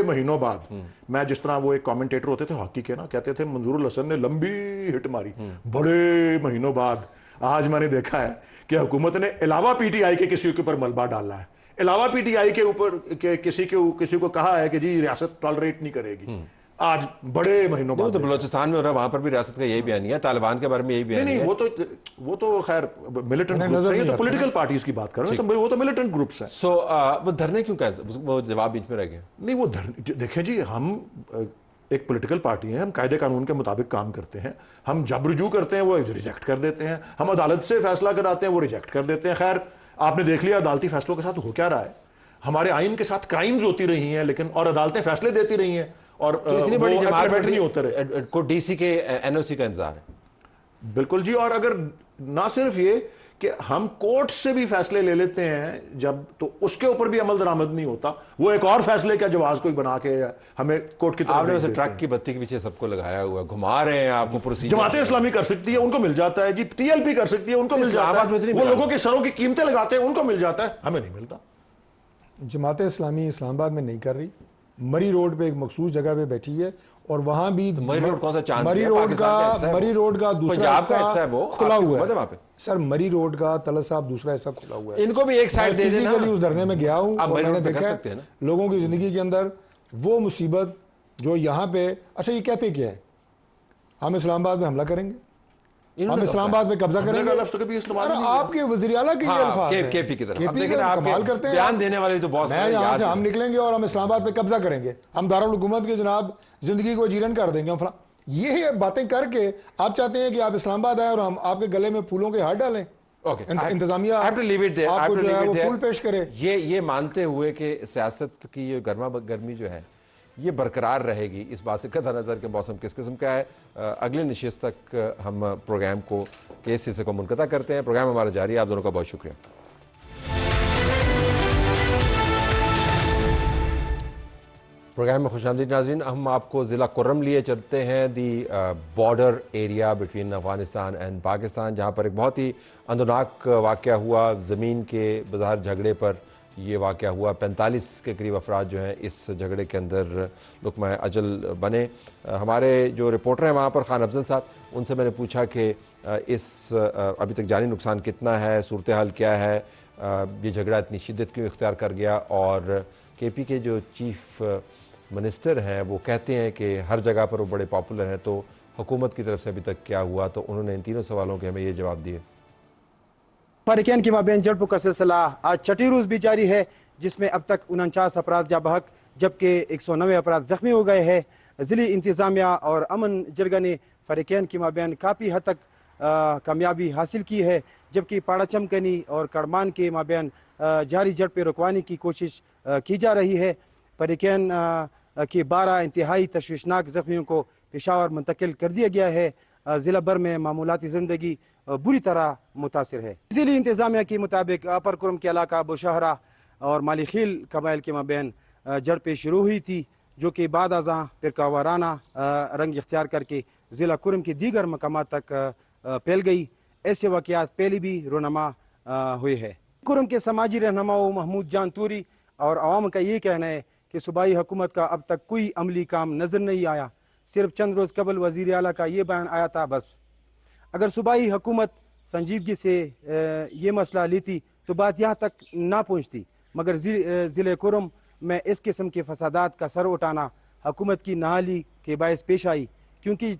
مہینوں بعد میں جس طرح وہ ایک کامنٹیٹر ہوتے تھے ہاکی کے نا، کہتے تھے منظور الحسن نے لمبی ہٹ ماری، بڑے مہینوں بعد آج میں نے دیکھا ہے کہ حکومت نے علاوہ پی ٹی آئی کے کسی کے اوپر ملبہ ڈالا ہے، علاوہ پی ٹی آئی کے اوپر کسی کو کہا ہے کہ جی ریاست ٹالریٹ نہیں کرے گی. آج بڑے مہینوں بعد تو بلوچستان میں ہو رہا ہے، وہاں پر بھی ریاست کا یہی بیان ہے، طالبان کے بارے میں یہی بیان ہے. نہیں وہ تو خیر ملیٹنٹ گروپس ہیں، یہ تو پولیٹیکل پارٹیز کی بات کر رہے ہیں، وہ تو ملیٹنٹ گروپس ہیں. سو وہ دھرنے کیوں وہ جواب بیچ میں رہ گیا؟ نہیں وہ دیکھیں جی، ہم ایک پولیٹیکل پارٹی ہیں، ہم قاعدے قانون کے مطابق کام کرتے ہیں. ہم جب رجوع کرتے ہیں وہ ریجیکٹ کر دیتے ہیں، ہم عدالت سے فیصلہ کراتے ہیں وہ ریجیکٹ کر دیتے ہیں. خیر آپ نے دیکھ لیا عدالتی فیصلوں کے ساتھ ہو کیا رہا ہے. ہمارے آئین کے ساتھ کرائمز ہوتی رہی ہیں لیکن اور عدالتیں فیصلے دیتی رہی ہیں، اور اتنی بڑی جماعت نہیں ہوتا رہے کو ڈی سی کے این او سی کا انتظار ہے. بالکل جی. اور اگر نہ صرف یہ کہ ہم کورٹ سے بھی فیصلے لے لیتے ہیں جب، تو اس کے اوپر بھی عمل درآمد نہیں ہوتا، وہ ایک اور فیصلے کا جواز کوئی بنا کے ہمیں کورٹ کی طرف. آپ نے ویسے ٹرک کی بتی کے پیچھے سب کو لگایا ہوا ہے، گھما رہے ہیں آپ کو پروسیجر. جماعت اسلامی کر سکتی ہے، ان کو مل جاتا ہے جی. ٹی ایل پی کر سکتی ہے، ان کو مل جاتا ہے. وہ لوگوں کے سروں کی قیمتیں لگاتے ہیں، ان کو مل جاتا ہے، ہمیں نہیں ملتا. جماعت اسلامی اسلام آباد میں نہیں کر رہی. مری روڈ پہ ایک مخصوص جگہ پہ بیٹھی ہے اور وہاں بھی مری روڈ کا دوسرا حصہ کھلا ہوا ہے. سر مری روڈ کا طلعت صاحب دوسرا حصہ کھلا ہوا ہے. ان کو بھی ایک سائڈ دے دینا. فزیکلی اس دھرنے میں گیا ہوں اور میں نے دیکھا ہے لوگوں کی زندگی کے اندر وہ مصیبت جو یہاں پہ. اچھا یہ کہتے کیا ہے؟ ہم اسلام آباد میں حملہ کریں گے، ہم اسلام آباد میں قبضہ کریں گے. آپ کے وزیر اعلیٰ کے یہ الفاظ ہیں، کے پی کی طرف کمال کرتے ہیں. بیان دینے والے تو بہت میں یہاں سے ہم نکلیں گے اور ہم اسلام آباد پہ قبضہ کریں گے، ہم دارالحکومت کی جناب زندگی کو جیرن کر دیں گے. یہ باتیں کر کے آپ چاہتے ہیں کہ آپ اسلام آباد آئے اور ہم آپ کے گلے میں پھولوں کے ہار ڈالیں، انتظامیہ آپ کو جو ہے وہ پھول پیش کرے. یہ مانتے ہوئے کہ سیاست کی یہ گرما گرمی جو ہے یہ برقرار رہے گی، اس بات سے قطع نظر کہ موسم کس قسم کا ہے. اگلے نشست تک ہم پروگرام کو کے اس حصے کو منقطع کرتے ہیں. پروگرام ہمارا جاری ہے. آپ دونوں کا بہت شکریہ. پروگرام میں خوش آمدید ناظرین. ہم آپ کو ضلع کرم لیے چلتے ہیں، دی border area between Afghanistan and Pakistan, جہاں پر ایک بہت ہی اندوناک واقعہ ہوا. زمین کے بظاہر جھگڑے پر یہ واقعہ ہوا. 45 کے قریب افراد جو ہیں اس جھگڑے کے اندر لقمہ اجل بنے. ہمارے جو رپورٹر ہیں وہاں پر خان افضل صاحب، ان سے میں نے پوچھا کہ اس ابھی تک جانی نقصان کتنا ہے، صورتحال کیا ہے، یہ جھگڑا اتنی شدت کیوں اختیار کر گیا. اور کے پی کے جو چیف منسٹر ہیں وہ کہتے ہیں کہ ہر جگہ پر وہ بڑے پاپولر ہیں، تو حکومت کی طرف سے ابھی تک کیا ہوا. تو انہوں نے ان تینوں سوالوں کے ہمیں یہ جواب دیے. فریقین کے مابین جھڑپوں کا سلسلہ آج چھٹی روز بھی جاری ہے، جس میں اب تک 49 افراد جاں بحق جبکہ 190 افراد زخمی ہو گئے ہیں. ضلعی انتظامیہ اور امن جرگہ نے فریقین کے مابین کافی حد تک کامیابی حاصل کی ہے، جبکہ پاڑا چمکنی اور کڑمان کے مابین جاری جھڑپیں رکوانے کی کوشش کی جا رہی ہے. فریقین کے 12 انتہائی تشویشناک زخمیوں کو پشاور منتقل کر دیا گیا ہے. ضلع بھر میں معمولاتی زندگی بری طرح متاثر ہے. ضلعی انتظامیہ کے مطابق اپر کرم کے علاقہ بوشہرہ اور مالی خیل قبائل کے مابین جھڑپیں شروع ہوئی تھی، جو کہ بعد ازاں فرقہ وارانہ رنگ اختیار کر کے ضلع کرم کے دیگر مقامات تک پھیل گئی. ایسے واقعات پہلے بھی رونما ہوئے ہیں. کرم کے سماجی رہنماؤں محمود جان توری اور عوام کا یہ کہنا ہے کہ صوبائی حکومت کا اب تک کوئی عملی کام نظر نہیں آیا. صرف چند روز قبل وزیر اعلیٰ کا یہ بیان آیا تھا بس. اگر صوبائی حکومت سنجیدگی سے یہ مسئلہ لیتی تو بات یہاں تک نہ پہنچتی. مگر ضلع کرم میں اس قسم کے فسادات کا سر اٹھانا حکومت کی نااہلی کے باعث پیش آئی, کیونکہ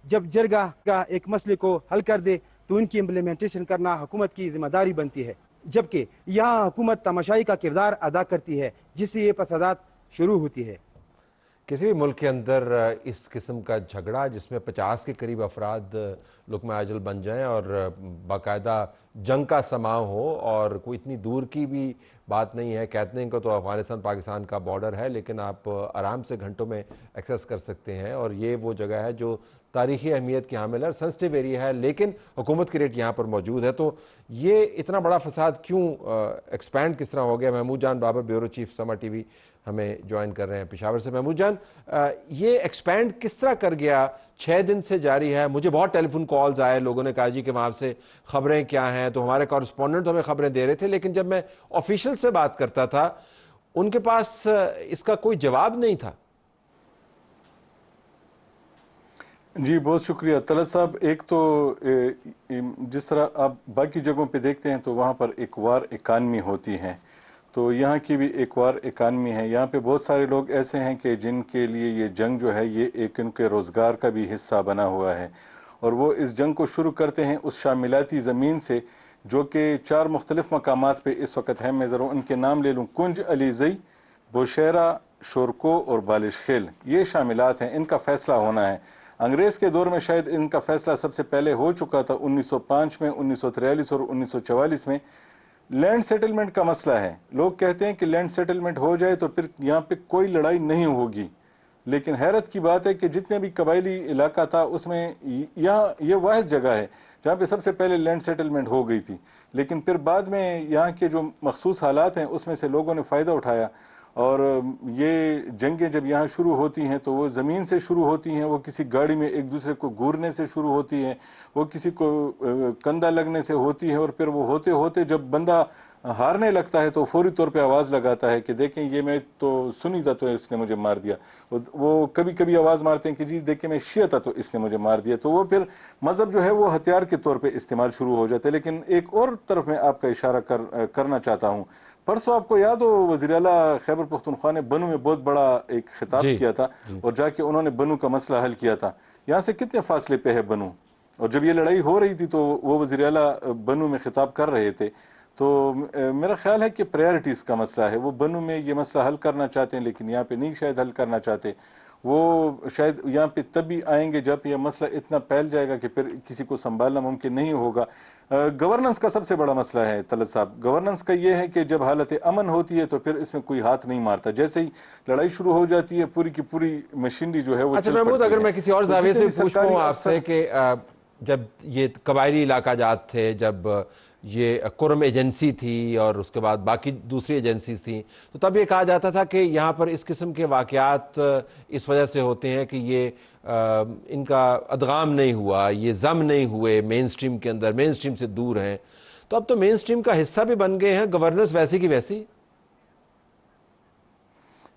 جب جرگہ کا ایک مسئلے کو حل کر دے تو ان کی امپلیمنٹیشن کرنا حکومت کی ذمہ داری بنتی ہے, جبکہ یہاں حکومت تماشائی کا کردار ادا کرتی ہے جس سے یہ فسادات شروع ہوتی ہے. کسی بھی ملک کے اندر اس قسم کا جھگڑا جس میں 50 کے قریب افراد لقمہ اجل بن جائیں اور باقاعدہ جنگ کا سماں ہو, اور کوئی اتنی دور کی بھی بات نہیں ہے. کیتننگ کو تو افغانستان پاکستان کا بارڈر ہے, لیکن آپ آرام سے گھنٹوں میں ایکسیس کر سکتے ہیں, اور یہ وہ جگہ ہے جو تاریخی اہمیت کی حامل ہے اور سنسٹیو ایریا ہے, لیکن حکومت کی ریٹ یہاں پر موجود ہے. تو یہ اتنا بڑا فساد کیوں ایکسپینڈ کس طرح ہو گیا؟ محمود جان بابر, بیورو چیف سما ٹی وی, ہمیں جوائن کر رہے ہیں پشاور سے. محمود جان, یہ ایکسپینڈ کس طرح کر گیا؟ 6 دن سے جاری ہے. مجھے بہت ٹیلی فون کالز آئے, لوگوں نے کہا جی کہ وہاں سے خبریں کیا ہیں, تو ہمارے کورسپونڈنٹ ہمیں خبریں دے رہے تھے, لیکن جب میں آفیشل سے بات کرتا تھا ان کے پاس اس کا کوئی جواب نہیں تھا. جی بہت شکریہ طلعت صاحب. ایک تو جس طرح آپ باقی جگہوں پہ دیکھتے ہیں تو وہاں پر ایک وار اکانمی ہوتی ہے, تو یہاں کی بھی ایک وار اکانمی ہے. یہاں پہ بہت سارے لوگ ایسے ہیں کہ جن کے لیے یہ جنگ جو ہے یہ ایک ان کے روزگار کا بھی حصہ بنا ہوا ہے, اور وہ اس جنگ کو شروع کرتے ہیں اس شاملاتی زمین سے جو کہ 4 مختلف مقامات پہ اس وقت ہیں. میں ضرور ان کے نام لے لوں. کنج, علیزئی, بوشہرہ, شورکو اور بالش خیل, یہ شاملات ہیں. ان کا فیصلہ ہونا ہے. انگریز کے دور میں شاید ان کا فیصلہ سب سے پہلے ہو چکا تھا 1905 میں, 1943 اور 1944 میں. لینڈ سیٹلمنٹ کا مسئلہ ہے. لوگ کہتے ہیں کہ لینڈ سیٹلمنٹ ہو جائے تو پھر یہاں پہ کوئی لڑائی نہیں ہوگی, لیکن حیرت کی بات ہے کہ جتنے بھی قبائلی علاقہ تھا اس میں یہاں یہ واحد جگہ ہے جہاں پہ سب سے پہلے لینڈ سیٹلمنٹ ہو گئی تھی. لیکن پھر بعد میں یہاں کے جو مخصوص حالات ہیں اس میں سے لوگوں نے فائدہ اٹھایا, اور یہ جنگیں جب یہاں شروع ہوتی ہیں تو وہ زمین سے شروع ہوتی ہیں, وہ کسی گاڑی میں ایک دوسرے کو گورنے سے شروع ہوتی ہیں, وہ کسی کو کندھا لگنے سے ہوتی ہے, اور پھر وہ ہوتے ہوتے جب بندہ ہارنے لگتا ہے تو فوری طور پہ آواز لگاتا ہے کہ دیکھیں یہ میں تو سنی تھا تو اس نے مجھے مار دیا. وہ کبھی کبھی آواز مارتے ہیں کہ جی دیکھیں میں شیعہ تھا تو اس نے مجھے مار دیا. تو وہ پھر مذہب جو ہے وہ ہتھیار کے طور پہ استعمال شروع ہو جاتے ہیں. لیکن ایک اور طرف میں آپ کا اشارہ کرنا چاہتا ہوں. پرسوں آپ کو یاد ہو وزیر اعلیٰ خیبر پختونخوا نے بنو میں بہت بڑا ایک خطاب کیا تھا, اور جا کے انہوں نے بنو کا مسئلہ حل کیا تھا. یہاں سے کتنے فاصلے پہ ہے بنو, اور جب یہ لڑائی ہو رہی تھی تو وہ وزیر اعلیٰ بنو میں خطاب کر رہے تھے. تو میرا خیال ہے کہ پریارٹیز کا مسئلہ ہے. وہ بنو میں یہ مسئلہ حل کرنا چاہتے ہیں لیکن یہاں پہ نہیں شاید حل کرنا چاہتے. وہ شاید یہاں پہ تب بھی آئیں گے جب یہ مسئلہ اتنا پھیل جائے گا کہ پھر کسی کو سنبھالنا ممکن نہیں ہوگا. گورننس کا سب سے بڑا مسئلہ ہے طلعت صاحب. گورننس کا یہ ہے کہ جب حالت امن ہوتی ہے تو پھر اس میں کوئی ہاتھ نہیں مارتا. جیسے ہی لڑائی شروع ہو جاتی ہے پوری کی پوری مشینری جو ہے وہ اچھا محمود, اگر میں کسی اور زاویے سے پوچھوں آپ سے کہ جب یہ قبائلی علاقہ جات تھے, جب یہ کرم ایجنسی تھی اور اس کے بعد باقی دوسری ایجنسیز تھیں, تو تب یہ کہا جاتا تھا کہ یہاں پر اس قسم کے واقعات اس وجہ سے ہوتے ہیں کہ یہ ان کا ادغام نہیں ہوا, یہ ضم نہیں ہوئے مین سٹریم کے اندر, مین سٹریم سے دور ہیں. تو اب تو مین سٹریم کا حصہ بھی بن گئے ہیں, گورننس ویسی کی ویسی.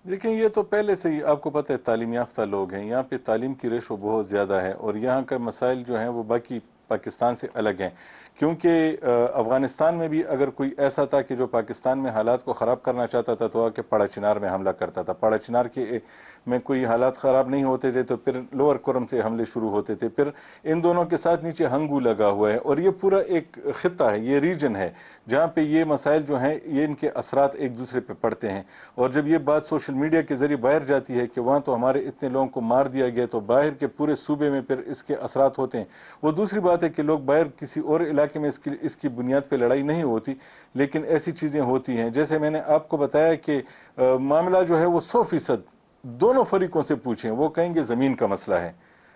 دیکھیں یہ تو پہلے سے ہی آپ کو پتہ ہے تعلیم یافتہ لوگ ہیں. یہاں پہ تعلیم کی ریشو بہت زیادہ ہے, اور یہاں کا مسائل جو ہیں وہ باقی پاکستان سے الگ ہیں. کیونکہ افغانستان میں بھی اگر کوئی ایسا تھا کہ جو پاکستان میں حالات کو خراب کرنا چاہتا تھا تو آ کے پاڑا چنار میں حملہ کرتا تھا. پاڑا چنار کے میں کوئی حالات خراب نہیں ہوتے تھے تو پھر لوور کرم سے حملے شروع ہوتے تھے. پھر ان دونوں کے ساتھ نیچے ہنگو لگا ہوا ہے, اور یہ پورا ایک خطہ ہے, یہ ریجن ہے جہاں پہ یہ مسائل جو ہیں یہ ان کے اثرات ایک دوسرے پہ پڑتے ہیں. اور جب یہ بات سوشل میڈیا کے ذریعے باہر جاتی ہے کہ وہاں تو ہمارے اتنے لوگوں کو مار دیا گیا, تو باہر کے پورے صوبے میں پھر اس کے اثرات ہوتے ہیں. وہ دوسری بات ہے کہ لوگ باہر کسی اور علاقے میں اس کی بنیاد پہ لڑائی نہیں ہوتی, لیکن ایسی چیزیں ہوتی ہیں. جیسے میں نے آپ کو بتایا کہ معاملہ جو ہے وہ 100% دونوں فریقوں سے پوچھیں, وہ کہیں گے زمین کا مسئلہ ہے.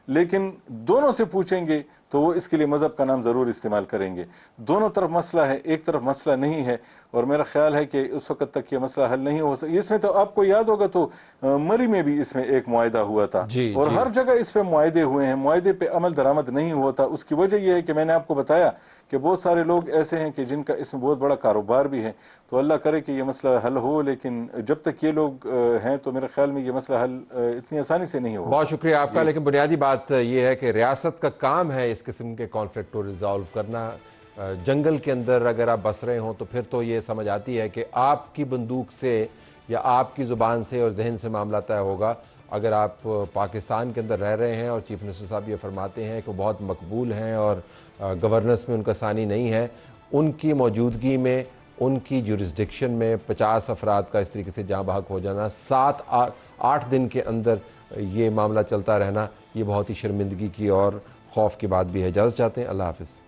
لیکن دونوں سے پوچھیں گے تو وہ اس کے لیے مذہب کا نام ضرور استعمال کریں گے. دونوں طرف مسئلہ ہے, ایک طرف مسئلہ نہیں ہے, اور میرا خیال ہے کہ اس وقت تک یہ مسئلہ حل نہیں ہو سکتا. اس میں تو آپ کو یاد ہوگا تو مری میں بھی اس میں ایک معاہدہ ہوا تھا, اور ہر جگہ اس پہ معاہدے ہوئے ہیں, معاہدے پہ عمل درآمد نہیں ہوتا. اس کی وجہ یہ ہے کہ میں نے آپ کو بتایا کہ بہت سارے لوگ ایسے ہیں کہ جن کا اس میں بہت بڑا کاروبار بھی ہے. تو اللہ کرے کہ یہ مسئلہ حل ہو, لیکن جب تک یہ لوگ ہیں تو میرے خیال میں یہ مسئلہ حل اتنی آسانی سے نہیں ہوگا. بہت شکریہ آپ کا. لیکن بنیادی بات یہ ہے کہ ریاست کا کام ہے اس قسم کے کانفلکٹ کو ریزالو کرنا. جنگل کے اندر اگر آپ بس رہے ہوں تو پھر تو یہ سمجھ آتی ہے کہ آپ کی بندوق سے یا آپ کی زبان سے اور ذہن سے معاملہ طے ہوگا. اگر آپ پاکستان کے اندر رہ رہے ہیں اور چیف منسٹر صاحب یہ فرماتے ہیں کہ وہ بہت مقبول ہیں اور گورننس میں ان کا ثانی نہیں ہے, ان کی موجودگی میں ان کی جورسڈکشن میں 50 افراد کا اس طریقے سے جاں بحق ہو جانا, 7-8 دن کے اندر یہ معاملہ چلتا رہنا, یہ بہت ہی شرمندگی کی اور خوف کی بات بھی ہے. اجازت چاہتے ہیں. اللہ حافظ.